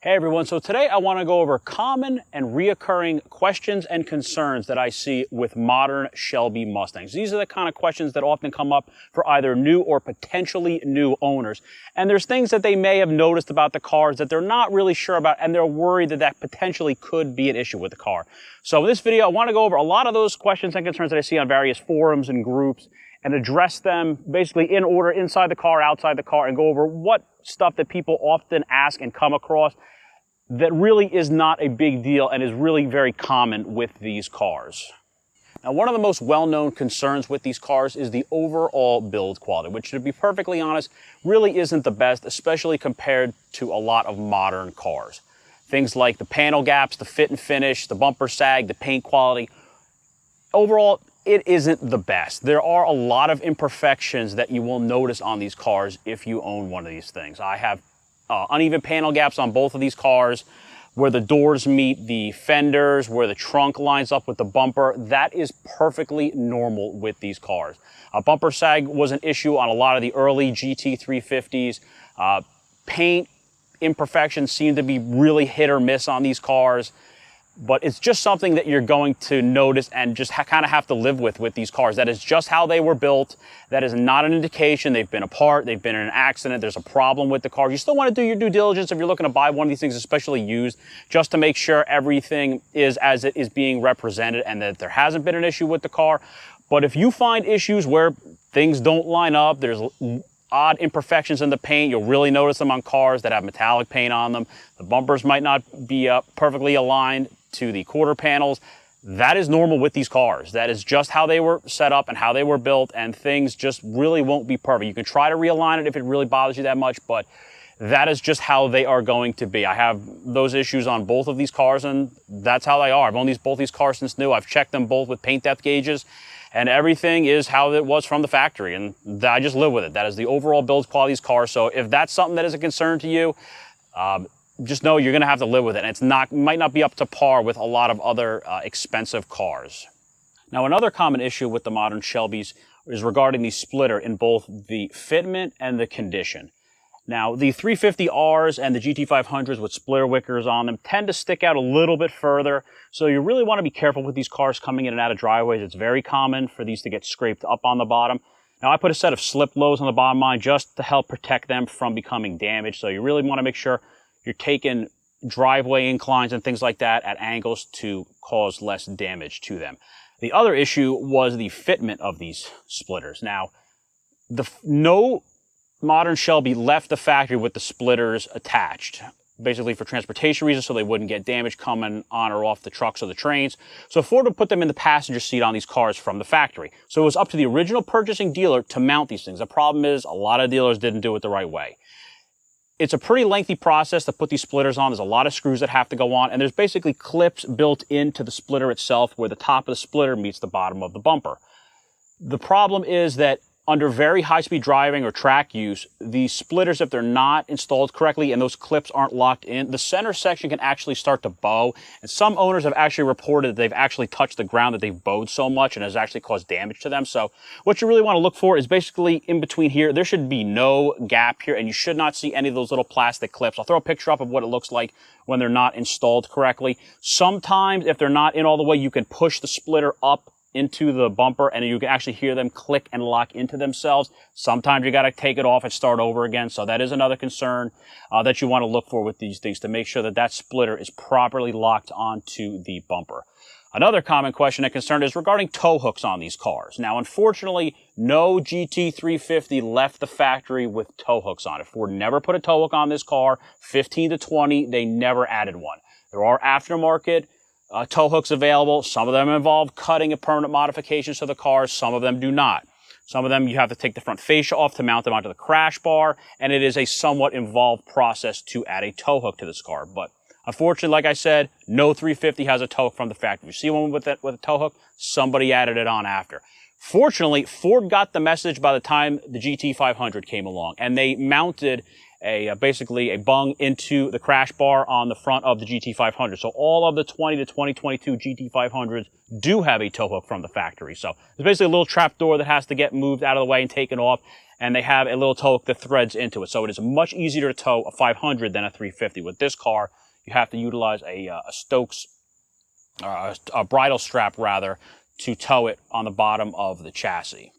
Hey everyone, so today I want to go over common and reoccurring questions and concerns that I see with modern Shelby Mustangs. These are the kind of questions that often come up for either new or potentially new owners. And there's things that they may have noticed about the cars that they're not really sure about, and they're worried that that potentially could be an issue with the car. So in this video, I want to go over a lot of those questions and concerns that I see on various forums and groups and address them basically in order, inside the car, outside the car, and go over what stuff that people often ask and come across that really is not a big deal and is really very common with these cars. Now, one of the most well-known concerns with these cars is the overall build quality, which, to be perfectly honest, really isn't the best, especially compared to a lot of modern cars. Things like the panel gaps, the fit and finish, the bumper sag, the paint quality. Overall, it isn't the best. There are a lot of imperfections that you will notice on these cars if you own one of these things. I have uneven panel gaps on both of these cars, where the doors meet the fenders, where the trunk lines up with the bumper. That is perfectly normal with these cars. Bumper sag was an issue on a lot of the early GT350s. Paint imperfections seem to be really hit or miss on these cars. But it's just something that you're going to notice and just kind of have to live with these cars. That is just how they were built. That is not an indication they've been apart, they've been in an accident, there's a problem with the car. You still want to do your due diligence if you're looking to buy one of these things, especially used, just to make sure everything is as it is being represented and that there hasn't been an issue with the car. But if you find issues where things don't line up, there's odd imperfections in the paint, you'll really notice them on cars that have metallic paint on them. The bumpers might not be perfectly aligned to the quarter panels. That is normal with these cars. That is just how they were set up and how they were built, and things just really won't be perfect. You can try to realign it if it really bothers you that much, but that is just how they are going to be. I have those issues on both of these cars, and that's how they are. I've owned both these cars since new. I've checked them both with paint depth gauges, and everything is how it was from the factory, and I just live with it. That is the overall build quality of these cars. So if that's something that is a concern to you, just know you're going to have to live with it. And it might not be up to par with a lot of other expensive cars. Now, another common issue with the modern Shelbys is regarding the splitter in both the fitment and the condition. Now, the 350Rs and the GT500s with splitter wickers on them tend to stick out a little bit further. So you really want to be careful with these cars coming in and out of driveways. It's very common for these to get scraped up on the bottom. Now, I put a set of slip lows on the bottom line just to help protect them from becoming damaged. So you really want to make sure you're taking driveway inclines and things like that at angles to cause less damage to them. The other issue was the fitment of these splitters. Now, no modern Shelby left the factory with the splitters attached, basically for transportation reasons, so they wouldn't get damage coming on or off the trucks or the trains. So Ford would put them in the passenger seat on these cars from the factory. So it was up to the original purchasing dealer to mount these things. The problem is a lot of dealers didn't do it the right way. It's a pretty lengthy process to put these splitters on. There's a lot of screws that have to go on, and there's basically clips built into the splitter itself where the top of the splitter meets the bottom of the bumper. The problem is that under very high-speed driving or track use, the splitters, if they're not installed correctly and those clips aren't locked in, the center section can actually start to bow. And some owners have actually reported that they've actually touched the ground, that they've bowed so much and has actually caused damage to them. So what you really want to look for is basically in between here. There should be no gap here, and you should not see any of those little plastic clips. I'll throw a picture up of what it looks like when they're not installed correctly. Sometimes, if they're not in all the way, you can push the splitter up into the bumper and you can actually hear them click and lock into themselves. Sometimes you got to take it off and start over again. So that is another concern that you want to look for with these things, to make sure that that splitter is properly locked onto the bumper. Another common question and concern is regarding tow hooks on these cars. Now, unfortunately, no GT350 left the factory with tow hooks on it. Ford never put a tow hook on this car. 15 to 20, they never added one. There are aftermarket tow hooks available. Some of them involve cutting and permanent modifications to the cars. Some of them do not. Some of them you have to take the front fascia off to mount them onto the crash bar, and it is a somewhat involved process to add a tow hook to this car. But unfortunately, like I said, no 350 has a tow hook from the factory. You see one with a tow hook, somebody added it on after. Fortunately, Ford got the message by the time the GT500 came along, and they mounted basically a bung into the crash bar on the front of the GT500. So all of the 20 to 2022 GT500s do have a tow hook from the factory. So there's basically a little trap door that has to get moved out of the way and taken off. and they have a little toe hook that threads into it. So it is much easier to tow a 500 than a 350. With this car, you have to utilize a Stokes, a bridle strap rather, to tow it on the bottom of the chassis.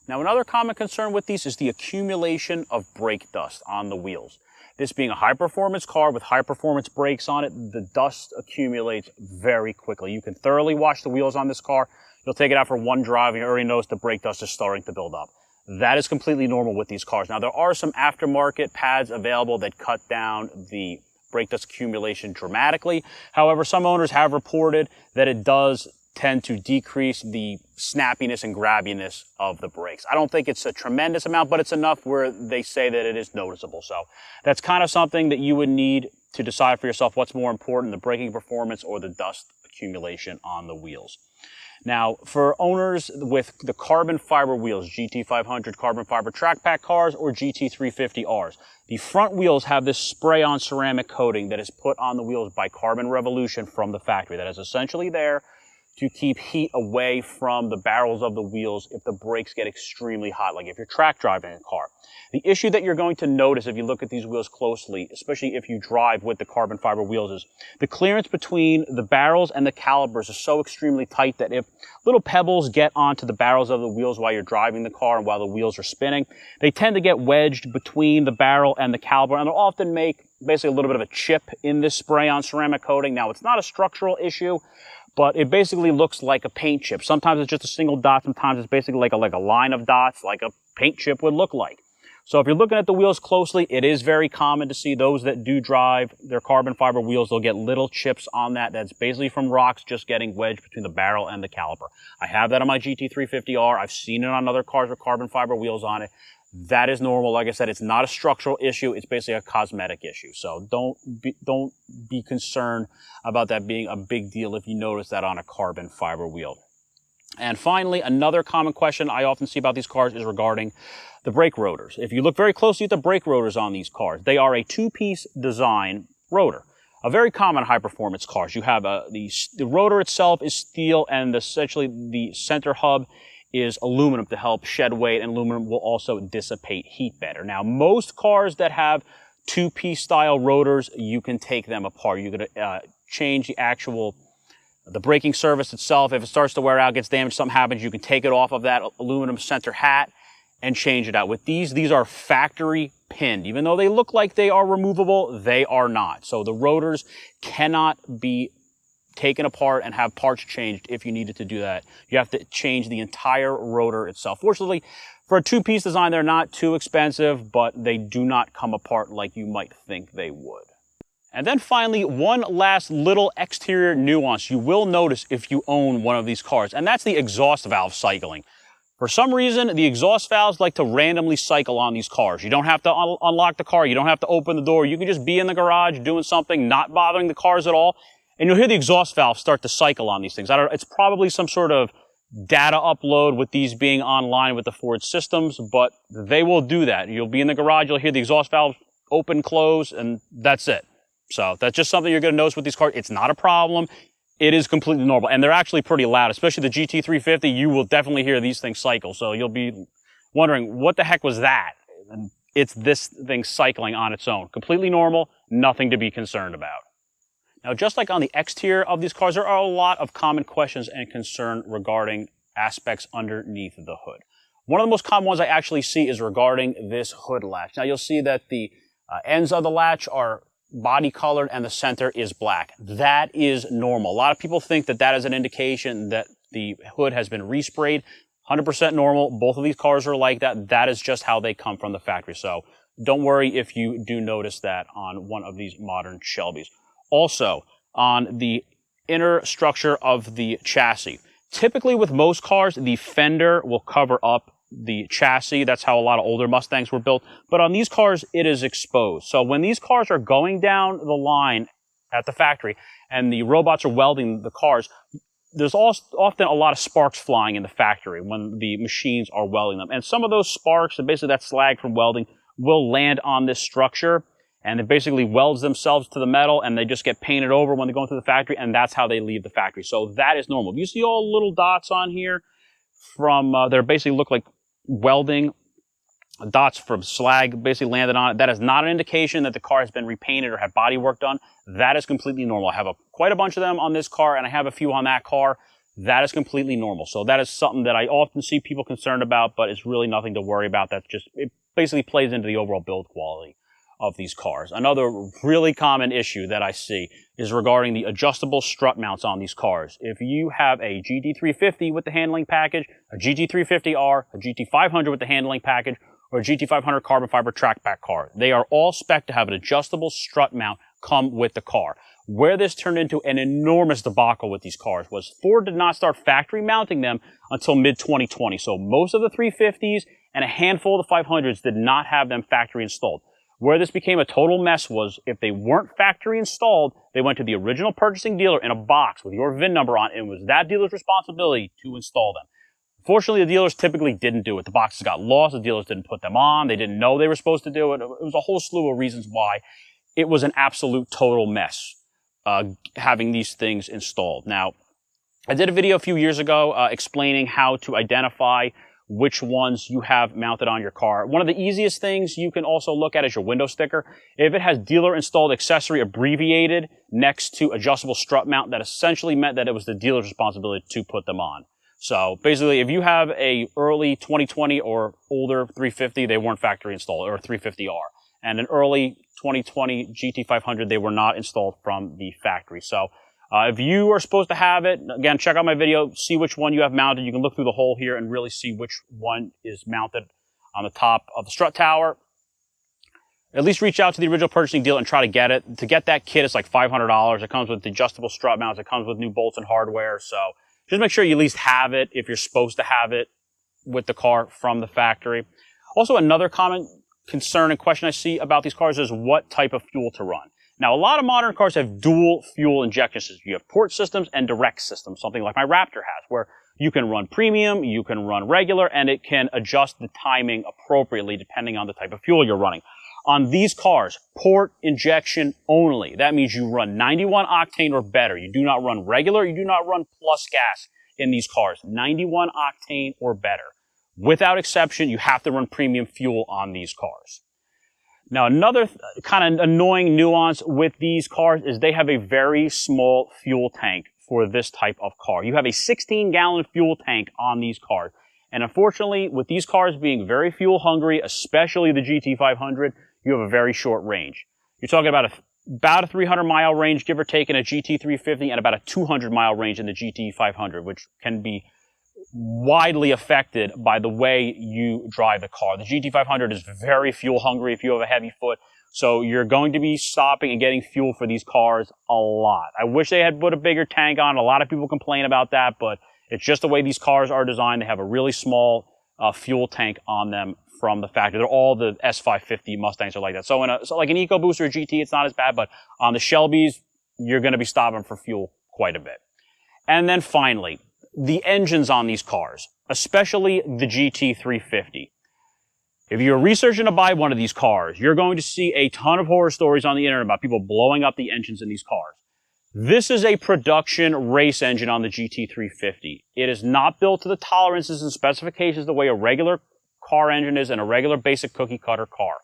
Now, another common concern with these is the accumulation of brake dust on the wheels. This being a high-performance car with high-performance brakes on it, the dust accumulates very quickly. You can thoroughly wash the wheels on this car. You'll take it out for one drive, and you already notice the brake dust is starting to build up. That is completely normal with these cars. Now, there are some aftermarket pads available that cut down the brake dust accumulation dramatically. However, some owners have reported that it does tend to decrease the snappiness and grabbiness of the brakes. I don't think it's a tremendous amount, but it's enough where they say that it is noticeable. So that's kind of something that you would need to decide for yourself what's more important, the braking performance or the dust accumulation on the wheels. Now, for owners with the carbon fiber wheels, GT500 carbon fiber track pack cars or GT350Rs, the front wheels have this spray-on ceramic coating that is put on the wheels by Carbon Revolution from the factory. That is essentially there to keep heat away from the barrels of the wheels if the brakes get extremely hot, like if you're track driving a car. The issue that you're going to notice if you look at these wheels closely, especially if you drive with the carbon fiber wheels, is the clearance between the barrels and the calipers is so extremely tight that if little pebbles get onto the barrels of the wheels while you're driving the car and while the wheels are spinning, they tend to get wedged between the barrel and the caliper, and they'll often make basically a little bit of a chip in this spray-on ceramic coating. Now, it's not a structural issue, but it basically looks like a paint chip. Sometimes it's just a single dot, sometimes it's basically like a line of dots, like a paint chip would look like. So if you're looking at the wheels closely, it is very common to see those that do drive their carbon fiber wheels, they'll get little chips on that. That's basically from rocks just getting wedged between the barrel and the caliper. I have that on my GT350R. I've seen it on other cars with carbon fiber wheels on it. That is normal. Like I said, it's not a structural issue. It's basically a cosmetic issue. So don't be concerned about that being a big deal if you notice that on a carbon fiber wheel. And finally, another common question I often see about these cars is regarding the brake rotors. If you look very closely at the brake rotors on these cars, they are a two-piece design rotor. A very common high-performance cars. You have the rotor itself is steel, and essentially the center hub is aluminum to help shed weight, and aluminum will also dissipate heat better. Now, most cars that have two-piece style rotors, you can take them apart. You can change the braking surface itself. If it starts to wear out, gets damaged, something happens, you can take it off of that aluminum center hat and change it out. With these are factory pinned. Even though they look like they are removable, they are not. So the rotors cannot be taken apart and have parts changed if you needed to do that. You have to change the entire rotor itself. Fortunately, for a two-piece design, they're not too expensive, but they do not come apart like you might think they would. And then finally, one last little exterior nuance you will notice if you own one of these cars, and that's the exhaust valve cycling. For some reason, the exhaust valves like to randomly cycle on these cars. You don't have to unlock the car. You don't have to open the door. You can just be in the garage doing something, not bothering the cars at all, and you'll hear the exhaust valve start to cycle on these things. It's probably some sort of data upload with these being online with the Ford systems, but they will do that. You'll be in the garage, you'll hear the exhaust valve open, close, and that's it. So that's just something you're going to notice with these cars. It's not a problem. It is completely normal, and they're actually pretty loud, especially the GT350. You will definitely hear these things cycle, so you'll be wondering, what the heck was that? And it's this thing cycling on its own. Completely normal, nothing to be concerned about. Now, just like on the exterior of these cars, there are a lot of common questions and concern regarding aspects underneath the hood. One of the most common ones I actually see is regarding this hood latch. Now, you'll see that the ends of the latch are body colored and the center is black. That is normal. A lot of people think that that is an indication that the hood has been resprayed. 100% normal. Both of these cars are like that. That is just how they come from the factory. So don't worry if you do notice that on one of these modern Shelbys. Also, on the inner structure of the chassis, typically with most cars, the fender will cover up the chassis. That's how a lot of older Mustangs were built. But on these cars, it is exposed. So when these cars are going down the line at the factory and the robots are welding the cars, there's often a lot of sparks flying in the factory when the machines are welding them. And some of those sparks, and basically that slag from welding, will land on this structure, and it basically welds themselves to the metal, and they just get painted over when they go into the factory, and that's how they leave the factory. So that is normal. You see all little dots on here from, they basically look like welding dots from slag basically landed on it. That is not an indication that the car has been repainted or had body work done. That is completely normal. I have quite a bunch of them on this car, and I have a few on that car. That is completely normal. So that is something that I often see people concerned about, but it's really nothing to worry about. That's just, it basically plays into the overall build quality of these cars. Another really common issue that I see is regarding the adjustable strut mounts on these cars. If you have a GT350 with the handling package, a GT350R, a GT500 with the handling package, or a GT500 carbon fiber trackback car, they are all spec'd to have an adjustable strut mount come with the car. Where this turned into an enormous debacle with these cars was Ford did not start factory mounting them until mid-2020. So most of the 350s and a handful of the 500s did not have them factory installed. Where this became a total mess was if they weren't factory installed, they went to the original purchasing dealer in a box with your VIN number on it, and it was that dealer's responsibility to install them. Fortunately, the dealers typically didn't do it. The boxes got lost, the dealers didn't put them on, they didn't know they were supposed to do it. It was a whole slew of reasons why it was an absolute total mess having these things installed. Now, I did a video a few years ago explaining how to identify which ones you have mounted on your car. One of the easiest things you can also look at is your window sticker. If it has dealer installed accessory abbreviated next to adjustable strut mount, that essentially meant that it was the dealer's responsibility to put them on. So basically, if you have a early 2020 or older 350, they weren't factory installed, or 350R. And an early 2020 GT500, they were not installed from the factory. So if you are supposed to have it, again, check out my video, see which one you have mounted. You can look through the hole here and really see which one is mounted on the top of the strut tower. At least reach out to the original purchasing dealer and try to get it. To get that kit, it's like $500. It comes with adjustable strut mounts. It comes with new bolts and hardware. So just make sure you at least have it if you're supposed to have it with the car from the factory. Also, another common concern and question I see about these cars is what type of fuel to run. Now, a lot of modern cars have dual fuel injection systems. You have port systems and direct systems, something like my Raptor has, where you can run premium, you can run regular, and it can adjust the timing appropriately depending on the type of fuel you're running. On these cars, port injection only. That means you run 91 octane or better. You do not run regular, you do not run plus gas in these cars. 91 octane or better. Without exception, you have to run premium fuel on these cars. Now, another kind of annoying nuance with these cars is they have a very small fuel tank for this type of car. You have a 16-gallon fuel tank on these cars. And unfortunately, with these cars being very fuel hungry, especially the GT500, you have a very short range. You're talking about a 300-mile range, give or take, in a GT350, and about a 200-mile range in the GT500, which can be widely affected by the way you drive the car. The GT500 is very fuel hungry if you have a heavy foot, so you're going to be stopping and getting fuel for these cars a lot. I wish they had put a bigger tank on. A lot of people complain about that, but it's just the way these cars are designed. They have a really small fuel tank on them from the factory. They're all the S550 Mustangs are like that. So like an EcoBoost or a GT, it's not as bad, but on the Shelbys, you're going to be stopping for fuel quite a bit. And then finally, the engines on these cars, especially the GT350. If you're researching to buy one of these cars, you're going to see a ton of horror stories on the internet about people blowing up the engines in these cars. This is a production race engine on the GT350. It is not built to the tolerances and specifications the way a regular car engine is in a regular basic cookie cutter car.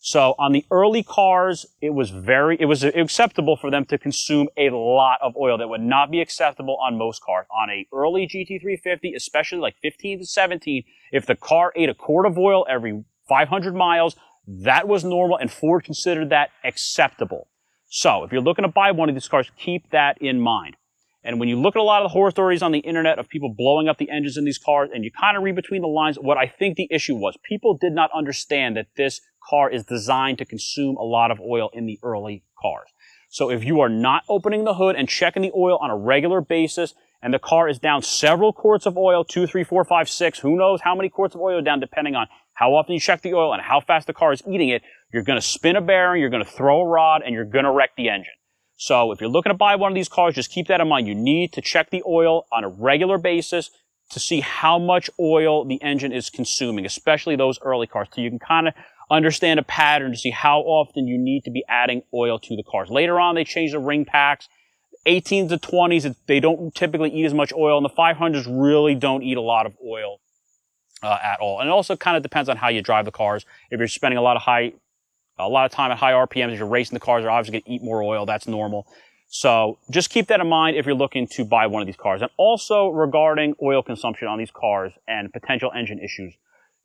So on the early cars, it was acceptable for them to consume a lot of oil that would not be acceptable on most cars. On a early GT350, especially like 15 to 17, if the car ate a quart of oil every 500 miles, that was normal, and Ford considered that acceptable. So if you're looking to buy one of these cars, keep that in mind. And when you look at a lot of the horror stories on the internet of people blowing up the engines in these cars, and you kind of read between the lines, what I think the issue was, people did not understand that this car is designed to consume a lot of oil in the early cars. So if you are not opening the hood and checking the oil on a regular basis, and the car is down several quarts of oil, 2, 3, 4, 5, 6, who knows how many quarts of oil down, depending on how often you check the oil and how fast the car is eating it, you're going to spin a bearing, you're going to throw a rod, and you're going to wreck the engine. So if you're looking to buy one of these cars, just keep that in mind. You need to check the oil on a regular basis to see how much oil the engine is consuming, especially those early cars, so you can kind of understand a pattern to see how often you need to be adding oil to the cars. Later on, they changed the ring packs. 18s to 20s, they don't typically eat as much oil, and the 500s really don't eat a lot of oil at all. And it also kind of depends on how you drive the cars. If you're spending a lot of time at high RPMs, if you're racing the cars, they're obviously going to eat more oil. That's normal. So just keep that in mind if you're looking to buy one of these cars. And also regarding oil consumption on these cars and potential engine issues,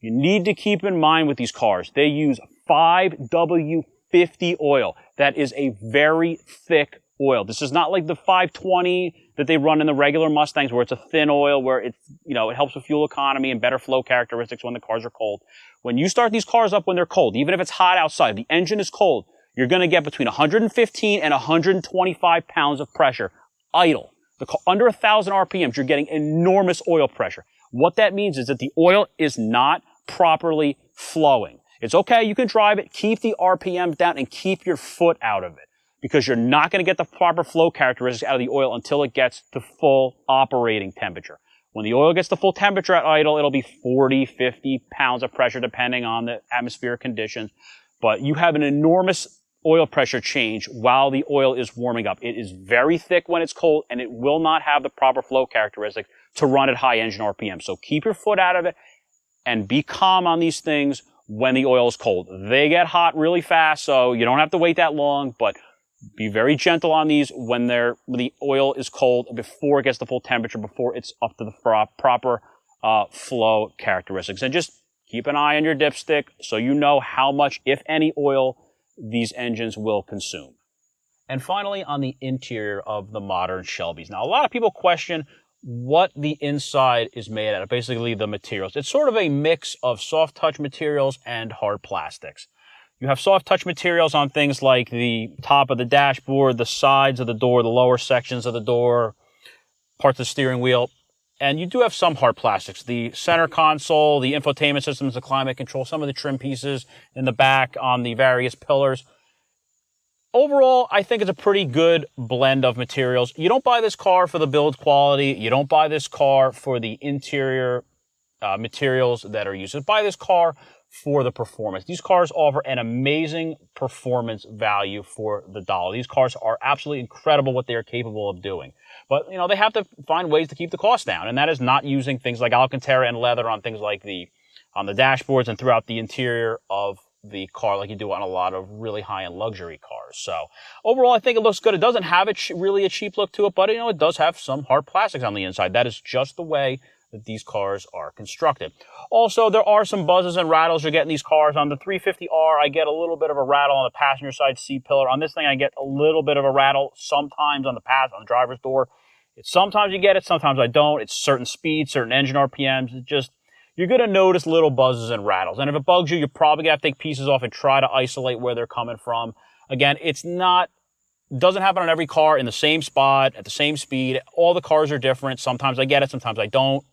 you need to keep in mind with these cars, they use 5W50 oil. That is a very thick oil. This is not like the 520 that they run in the regular Mustangs where it's a thin oil where it's, it helps with fuel economy and better flow characteristics when the cars are cold. When you start these cars up when they're cold, even if it's hot outside, the engine is cold, you're going to get between 115 and 125 pounds of pressure idle. Under 1,000 RPMs, you're getting enormous oil pressure. What that means is that the oil is not properly flowing. It's okay, you can drive it, keep the RPMs down, and keep your foot out of it, because you're not going to get the proper flow characteristics out of the oil until it gets to full operating temperature. When the oil gets to full temperature at idle, it'll be 40, 50 pounds of pressure depending on the atmospheric conditions. But you have an enormous oil pressure change while the oil is warming up. It is very thick when it's cold, and it will not have the proper flow characteristics to run at high engine RPM. So keep your foot out of it and be calm on these things when the oil is cold. They get hot really fast, so you don't have to wait that long, but be very gentle on these when the oil is cold before it gets to full temperature, before it's up to the proper flow characteristics. And just keep an eye on your dipstick so you know how much, if any, oil these engines will consume. And finally, on the interior of the modern Shelbys. Now, a lot of people question what the inside is made out of, basically the materials. It's sort of a mix of soft touch materials and hard plastics. You have soft touch materials on things like the top of the dashboard, the sides of the door, the lower sections of the door, parts of the steering wheel. And you do have some hard plastics. The center console, the infotainment systems, the climate control, some of the trim pieces in the back on the various pillars. Overall, I think it's a pretty good blend of materials. You don't buy this car for the build quality. You don't buy this car for the interior materials that are used. You buy this car for the performance. These cars offer an amazing performance value for the dollar. These cars are absolutely incredible what they are capable of doing. But, they have to find ways to keep the cost down, and that is not using things like Alcantara and leather on things like on the dashboards and throughout the interior of the car like you do on a lot of really high-end luxury cars. So overall, I think it looks good. It doesn't have really a cheap look to it, but, it does have some hard plastics on the inside. That is just the way that these cars are constructed. Also, there are some buzzes and rattles you're getting these cars. On the 350R, I get a little bit of a rattle on the passenger side seat pillar. On this thing, I get a little bit of a rattle sometimes on the driver's door. Sometimes you get it, sometimes I don't. It's certain speeds, certain engine RPMs. You're going to notice little buzzes and rattles. And if it bugs you, you're probably going to have to take pieces off and try to isolate where they're coming from. Again, doesn't happen on every car in the same spot, at the same speed. All the cars are different. Sometimes I get it, sometimes I don't.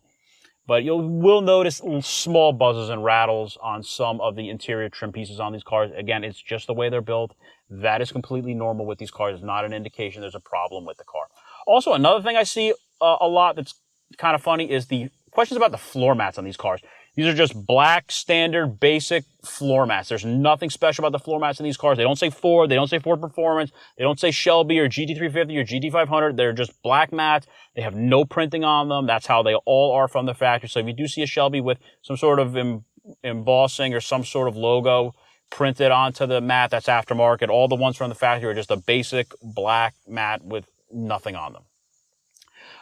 But you will notice small buzzes and rattles on some of the interior trim pieces on these cars. Again, it's just the way they're built. That is completely normal with these cars. It's not an indication there's a problem with the car. Also, another thing I see a lot that's kind of funny is the questions about the floor mats on these cars. These are just black, standard, basic floor mats. There's nothing special about the floor mats in these cars. They don't say Ford. They don't say Ford Performance. They don't say Shelby or GT350 or GT500. They're just black mats. They have no printing on them. That's how they all are from the factory. So if you do see a Shelby with some sort of embossing or some sort of logo printed onto the mat, that's aftermarket. All the ones from the factory are just a basic black mat with nothing on them.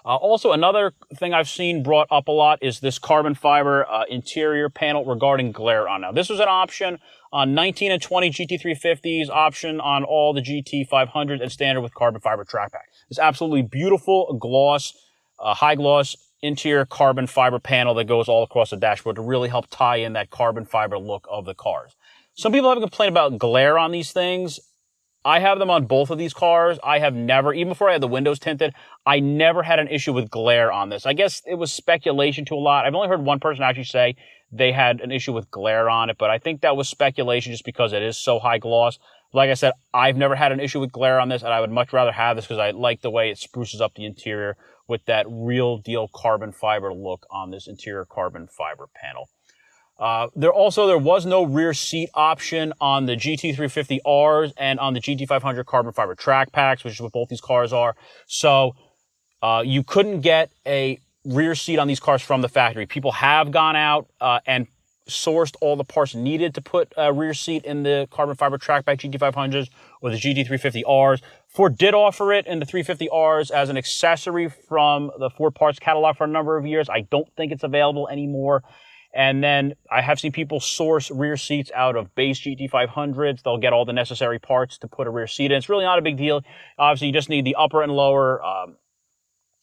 Also, another thing I've seen brought up a lot is this carbon fiber interior panel regarding glare on. Now, this was an option on 19 and 20 GT350s, option on all the GT500s, and standard with carbon fiber track pack. This absolutely beautiful gloss, high gloss interior carbon fiber panel that goes all across the dashboard to really help tie in that carbon fiber look of the cars. Some people have a complaint about glare on these things. I have them on both of these cars. I have never, even before I had the windows tinted, I never had an issue with glare on this. I guess it was speculation to a lot. I've only heard one person actually say they had an issue with glare on it, but I think that was speculation just because it is so high gloss. Like I said, I've never had an issue with glare on this, and I would much rather have this because I like the way it spruces up the interior with that real deal carbon fiber look on this interior carbon fiber panel. There was no rear seat option on the GT350Rs and on the GT500 carbon fiber track packs, which is what both these cars are. So you couldn't get a rear seat on these cars from the factory. People have gone out and sourced all the parts needed to put a rear seat in the carbon fiber trackback GT500s or the GT350Rs. Ford did offer it in the 350Rs as an accessory from the Ford parts catalog for a number of years. I don't think it's available anymore. And then I have seen people source rear seats out of base GT500s. They'll get all the necessary parts to put a rear seat in. It's really not a big deal. Obviously, you just need the upper and lower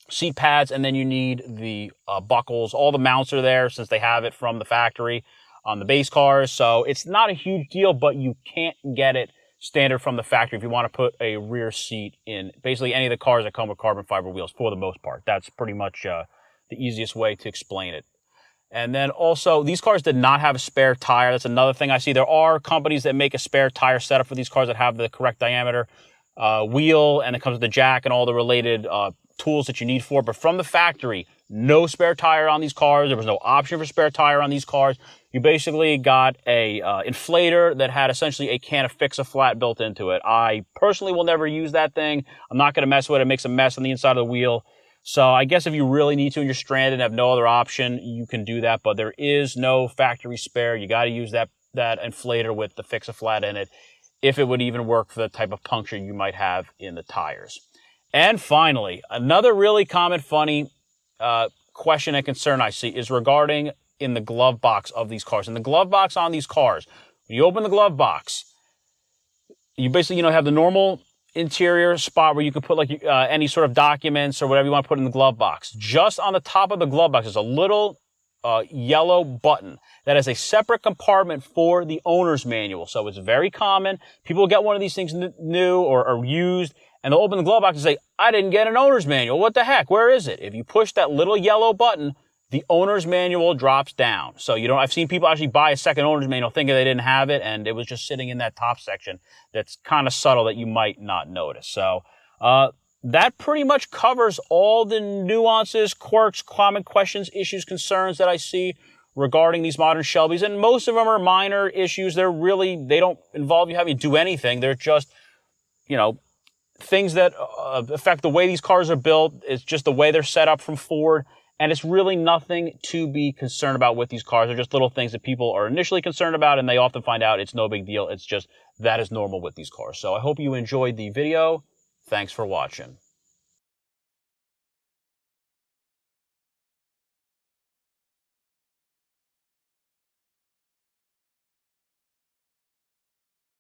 seat pads, and then you need the buckles. All the mounts are there since they have it from the factory on the base cars. So it's not a huge deal, but you can't get it standard from the factory if you want to put a rear seat in basically any of the cars that come with carbon fiber wheels for the most part. That's pretty much the easiest way to explain it. And then also, these cars did not have a spare tire. That's another thing I see. There are companies that make a spare tire setup for these cars that have the correct diameter wheel, and it comes with the jack and all the related tools that you need for it. But from the factory, no spare tire on these cars. There was no option for spare tire on these cars. You basically got a inflator that had essentially a can of Fix-A-Flat built into it. I personally will never use that thing. I'm not going to mess with it. It makes a mess on the inside of the wheel. So I guess if you really need to and you're stranded and have no other option, you can do that. But there is no factory spare. You got to use that inflator with the Fix-A-Flat in it, if it would even work for the type of puncture you might have in the tires. And finally, another really common, funny question and concern I see is regarding in the glove box of these cars. In the glove box on these cars, when you open the glove box, you basically, have the normal interior spot where you can put like any sort of documents or whatever you want to put in the glove box. Just on the top of the glove box is a little yellow button that has a separate compartment for the owner's manual. So it's very common. People get one of these things new or used, and they'll open the glove box and say, I didn't get an owner's manual. What the heck? Where is it? If you push that little yellow button, the owner's manual drops down. So I've seen people actually buy a second owner's manual thinking they didn't have it, and it was just sitting in that top section. That's kind of subtle that you might not notice. So that pretty much covers all the nuances, quirks, common questions, issues, concerns that I see regarding these modern Shelbys. And most of them are minor issues. They don't involve you having to do anything. They're just, things that affect the way these cars are built. It's just the way they're set up from Ford. And it's really nothing to be concerned about with these cars. They're just little things that people are initially concerned about, and they often find out it's no big deal. It's just that is normal with these cars. So I hope you enjoyed the video. Thanks for watching.